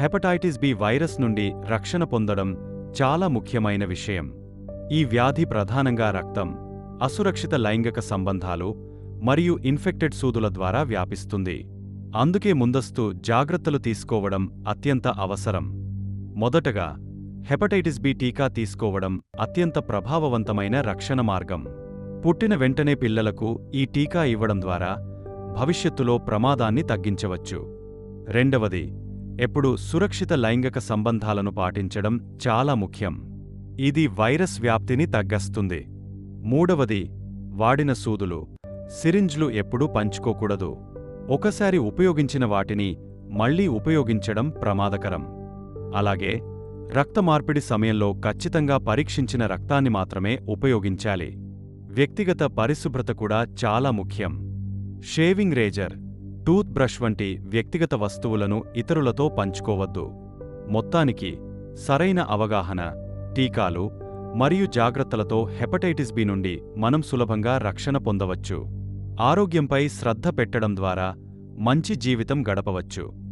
Hepatitis B virus నుండి రక్షణ పొందడం చాలా ముఖ్యమైన విషయం. ఈ వ్యాధి ప్రధానంగా రక్తం, అసురక్షిత లైంగిక సంబంధాలు మరియు ఇన్ఫెక్టెడ్ సూదుల ద్వారా వ్యాపిస్తుంది. అందుకే ముందస్తు జాగ్రత్తలు తీసుకోవడం అత్యంత అవసరం. మొదటగా, హెపటైటిస్ బి టీకా తీసుకోవడం అత్యంత ప్రభావవంతమైన రక్షణ మార్గం. పుట్టిన వెంటనే పిల్లలకు ఈ టీకా ఇవ్వడం ద్వారా భవిష్యత్తులో ప్రమాదాన్ని తగ్గించవచ్చు. రెండవది, ఎప్పుడూ సురక్షిత లైంగిక సంబంధాలను పాటించడం చాలా ముఖ్యం. ఇది వైరస్ వ్యాప్తిని తగ్గిస్తుంది. మూడవది, వాడిన సూదులు, సిరింజ్లు ఎప్పుడూ పంచుకోకూడదు. ఒకసారి ఉపయోగించిన వాటిని మళ్లీ ఉపయోగించడం ప్రమాదకరం. అలాగే, రక్త మార్పిడి సమయంలో ఖచ్చితంగా పరీక్షించిన రక్తాన్ని మాత్రమే ఉపయోగించాలి. వ్యక్తిగత పరిశుభ్రత కూడా చాలా ముఖ్యం. షేవింగ్ రేజర్, టూత్ బ్రష్ వంటి వ్యక్తిగత వస్తువులను ఇతరులతో పంచుకోవద్దు. మొత్తానికి, సరైన అవగాహన, టీకాలు మరియు జాగ్రత్తలతో హెపటైటిస్ బి నుండి మనం సులభంగా రక్షణ పొందవచ్చు. ఆరోగ్యంపై శ్రద్ధ పెట్టడం ద్వారా మంచి జీవితం గడపవచ్చు.